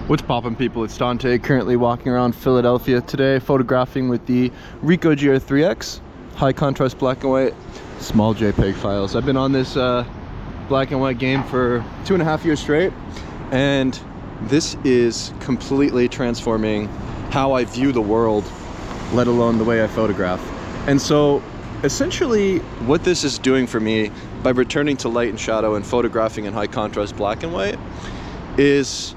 What's poppin', people? It's Dante, currently walking around Philadelphia today, photographing with the Ricoh GR IIIx, high contrast black and white, small JPEG files. I've been on this black and white game for 2.5 years straight, and this is completely transforming how I view the world, let alone the way I photograph. And so essentially what this is doing for me by returning to light and shadow and photographing in high contrast black and white is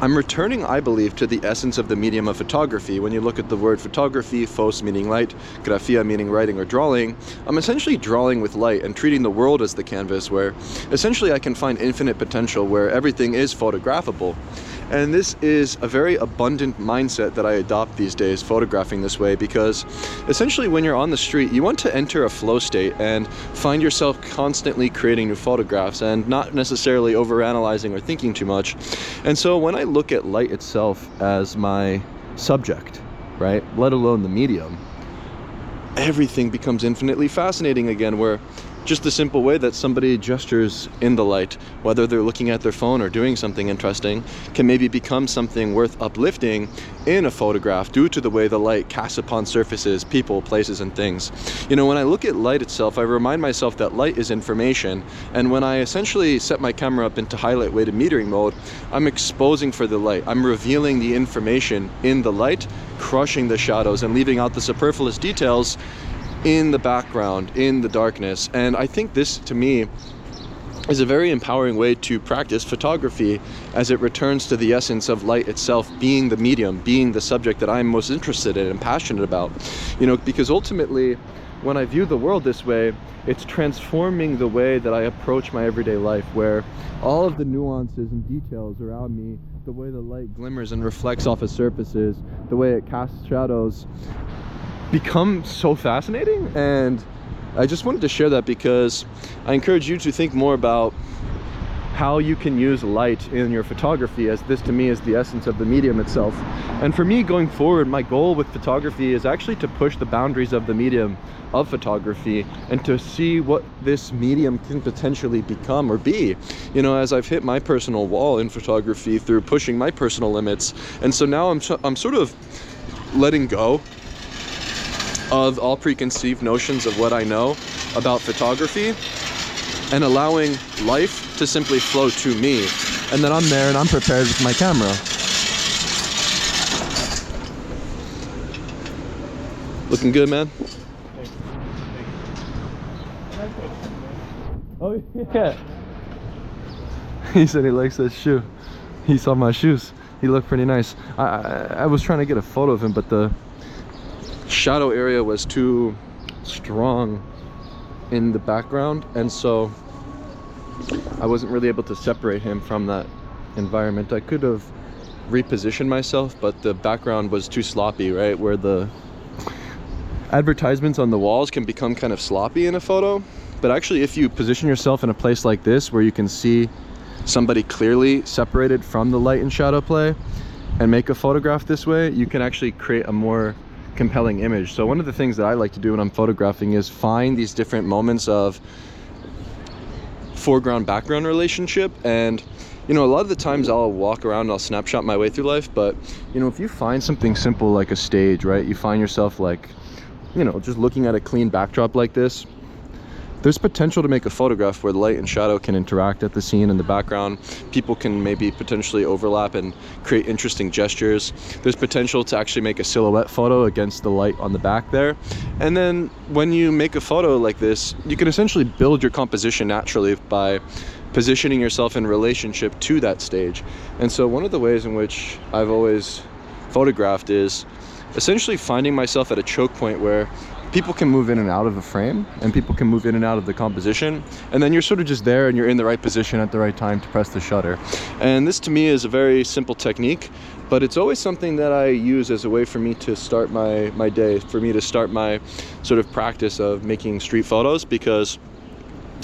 I'm returning, I believe, to the essence of the medium of photography. When you look at the word photography, phos meaning light, graphia meaning writing or drawing, I'm essentially drawing with light and treating the world as the canvas, where essentially I can find infinite potential where everything is photographable. And this is a very abundant mindset that I adopt these days, photographing this way, because essentially when you're on the street, you want to enter a flow state and find yourself constantly creating new photographs and not necessarily overanalyzing or thinking too much. And so when I look at light itself as my subject, right, let alone the medium, everything becomes infinitely fascinating again, where just the simple way that somebody gestures in the light, whether they're looking at their phone or doing something interesting, can maybe become something worth uplifting in a photograph due to the way the light casts upon surfaces, people, places, and things. You know, when I look at light itself, I remind myself that light is information, and when I essentially set my camera up into highlight weighted metering mode, I'm exposing for the light. I'm revealing the information in the light, crushing the shadows and leaving out the superfluous details in the background, in the darkness. And I think this, to me, is a very empowering way to practice photography, as it returns to the essence of light itself being the medium, being the subject that I'm most interested in and passionate about. You know, because ultimately, when I view the world this way, it's transforming the way that I approach my everyday life, where all of the nuances and details around me, the way the light glimmers and reflects off of surfaces, the way it casts shadows, become so fascinating. And I just wanted to share that because I encourage you to think more about how you can use light in your photography, as this to me is the essence of the medium itself. And for me going forward, my goal with photography is actually to push the boundaries of the medium of photography and to see what this medium can potentially become or be, you know, as I've hit my personal wall in photography through pushing my personal limits. And so now I'm sort of letting go of all preconceived notions of what I know about photography and allowing life to simply flow to me. And then I'm there and I'm prepared with my camera. Looking good, man? Oh yeah. He said he likes that shoe. He saw my shoes. He looked pretty nice. I was trying to get a photo of him, but the shadow area was too strong in the background, and so I wasn't really able to separate him from that environment. I could have repositioned myself, but the background was too sloppy, right? Where the advertisements on the walls can become kind of sloppy in a photo. But actually, if you position yourself in a place like this where you can see somebody clearly separated from the light and shadow play and make a photograph this way, you can actually create a more compelling image. So one of the things that I like to do when I'm photographing is find these different moments of foreground background relationship. And you know, a lot of the times I'll walk around and I'll snapshot my way through life, but you know, if you find something simple like a stage, right, you find yourself like, you know, just looking at a clean backdrop like this, there's potential to make a photograph where the light and shadow can interact at the scene in the background. People can maybe potentially overlap and create interesting gestures. There's potential to actually make a silhouette photo against the light on the back there. And then when you make a photo like this, you can essentially build your composition naturally by positioning yourself in relationship to that stage. And so one of the ways in which I've always photographed is essentially finding myself at a choke point where people can move in and out of a frame and people can move in and out of the composition, and then you're sort of just there and you're in the right position at the right time to press the shutter. And this to me is a very simple technique, but it's always something that I use as a way for me to start my day, for me to start my sort of practice of making street photos, because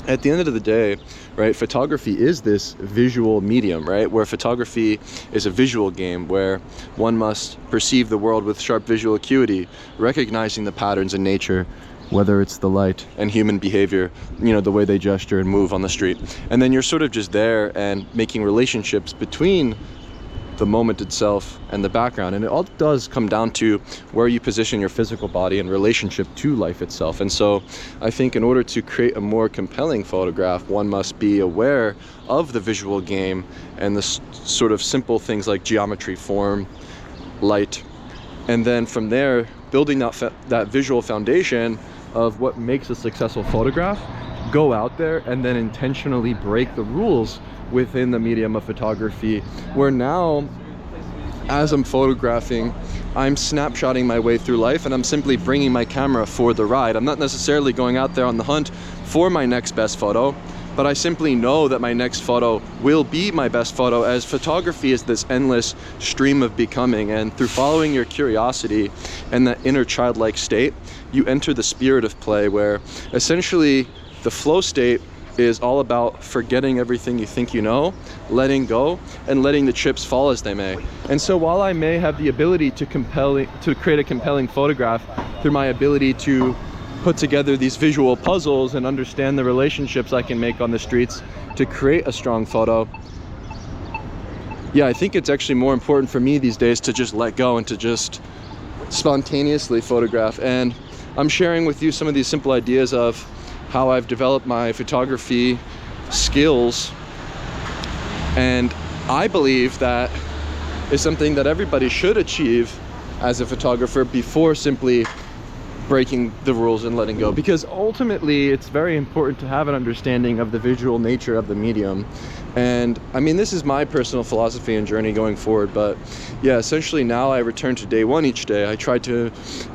at the end of the day, right, photography is this visual medium, right, where photography is a visual game where one must perceive the world with sharp visual acuity, recognizing the patterns in nature, whether it's the light and human behavior, you know, the way they gesture and move on the street. And then you're sort of just there and making relationships between the moment itself and the background. And it all does come down to where you position your physical body in relationship to life itself. And so I think in order to create a more compelling photograph, one must be aware of the visual game and the sort of simple things like geometry, form, light, and then from there building that visual foundation of what makes a successful photograph, go out there and then intentionally break the rules within the medium of photography, where now as I'm photographing, I'm snapshotting my way through life, and I'm simply bringing my camera for the ride. I'm not necessarily going out there on the hunt for my next best photo, but I simply know that my next photo will be my best photo, as photography is this endless stream of becoming. And through following your curiosity and that inner childlike state, you enter the spirit of play, where essentially the flow state is all about forgetting everything you think you know, letting go, and letting the chips fall as they may. And so while I may have the ability to create a compelling photograph through my ability to put together these visual puzzles and understand the relationships I can make on the streets to create a strong photo, yeah, I think it's actually more important for me these days to just let go and to just spontaneously photograph. And I'm sharing with you some of these simple ideas of how I've developed my photography skills, and I believe that is something that everybody should achieve as a photographer before simply breaking the rules and letting go, because ultimately it's very important to have an understanding of the visual nature of the medium. And I mean, this is my personal philosophy and journey going forward, but yeah, essentially now I return to day one each day. I try to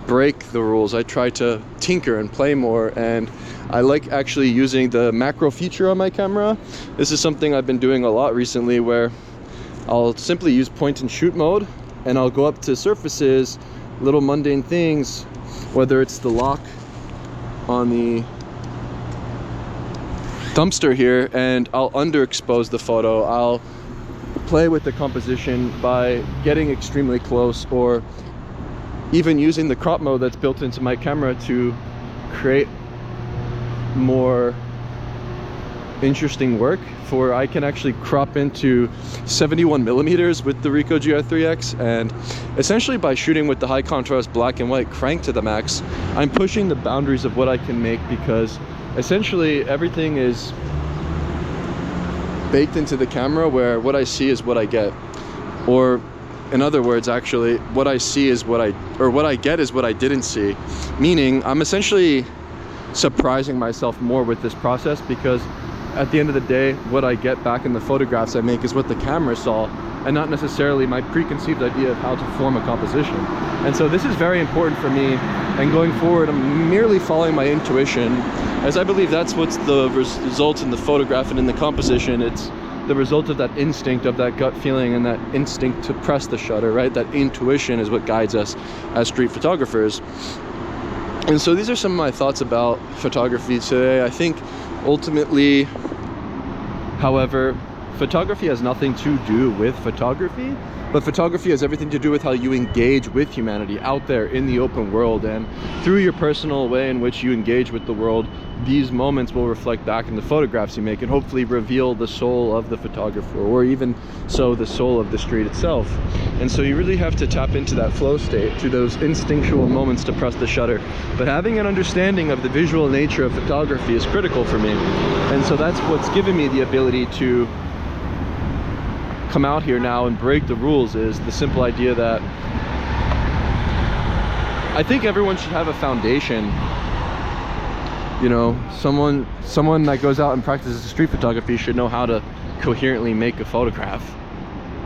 break the rules, I try to tinker and play more, and I like actually using the macro feature on my camera. This is something I've been doing a lot recently, where I'll simply use point and shoot mode, and I'll go up to surfaces, little mundane things, whether it's the lock on the dumpster here, and I'll underexpose the photo. I'll play with the composition by getting extremely close, or even using the crop mode that's built into my camera to create more interesting work. For I can actually crop into 71 millimeters with the Ricoh GR IIIx, and essentially by shooting with the high contrast black and white crank to the max, I'm pushing the boundaries of what I can make, because essentially everything is baked into the camera, where what I see is what I get. Or in other words, actually, what I see is what I get is what I didn't see. Meaning, I'm essentially surprising myself more with this process, because at the end of the day, what I get back in the photographs I make is what the camera saw, and not necessarily my preconceived idea of how to form a composition. And so this is very important for me, and going forward I'm merely following my intuition, as I believe that's what's the result in the photograph and in the composition. It's the result of that instinct, of that gut feeling, and that instinct to press the shutter, right? That intuition is what guides us as street photographers. And so these are some of my thoughts about photography today. I think ultimately, however, photography has nothing to do with photography, but photography has everything to do with how you engage with humanity out there in the open world. And through your personal way in which you engage with the world, these moments will reflect back in the photographs you make, and hopefully reveal the soul of the photographer, or even so the soul of the street itself. And so you really have to tap into that flow state, to those instinctual moments to press the shutter. But having an understanding of the visual nature of photography is critical for me. And so that's what's given me the ability to come out here now and break the rules, is the simple idea that I think everyone should have a foundation. You know, someone that goes out and practices street photography should know how to coherently make a photograph,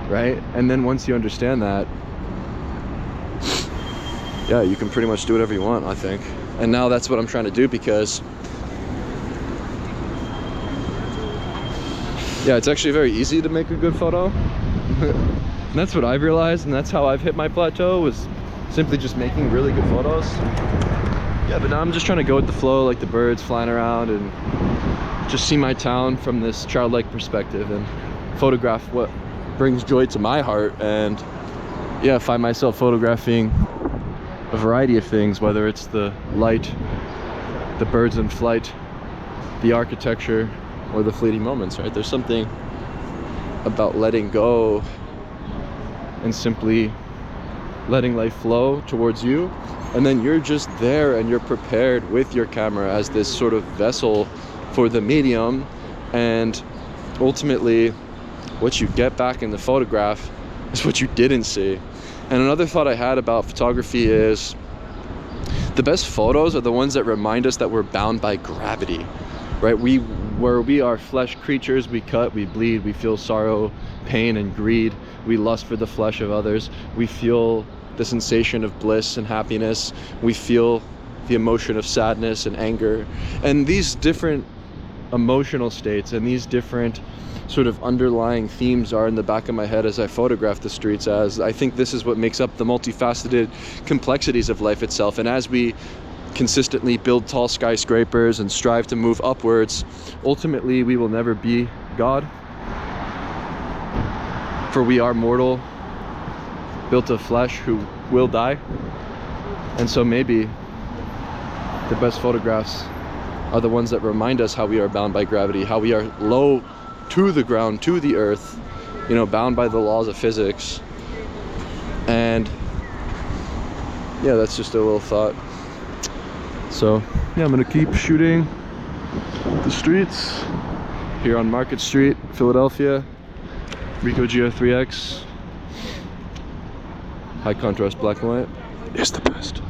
right? And then once you understand that, yeah, you can pretty much do whatever you want, I think. And now that's what I'm trying to do, because yeah, it's actually very easy to make a good photo. And that's what I've realized, and that's how I've hit my plateau, was simply just making really good photos. Yeah, but now I'm just trying to go with the flow, like the birds flying around, and just see my town from this childlike perspective, and photograph what brings joy to my heart. And yeah, find myself photographing a variety of things, whether it's the light, the birds in flight, the architecture, or the fleeting moments, right? There's something about letting go and simply letting life flow towards you, and then you're just there and you're prepared with your camera as this sort of vessel for the medium, and ultimately what you get back in the photograph is what you didn't see. And another thought I had about photography is the best photos are the ones that remind us that we're bound by gravity, right? We are flesh creatures. We cut, we bleed, we feel sorrow, pain, and greed. We lust for the flesh of others. We feel the sensation of bliss and happiness. We feel the emotion of sadness and anger. And these different emotional states and these different sort of underlying themes are in the back of my head as I photograph the streets, as I think this is what makes up the multifaceted complexities of life itself. And as we consistently build tall skyscrapers and strive to move upwards, ultimately we will never be God, for we are mortal, built of flesh, who will die. And so maybe the best photographs are the ones that remind us how we are bound by gravity, how we are low to the ground, to the earth, you know, bound by the laws of physics. And yeah, that's just a little thought. So yeah, I'm gonna keep shooting the streets here on Market Street, Philadelphia. Ricoh GR IIIx, high contrast black and white is the best.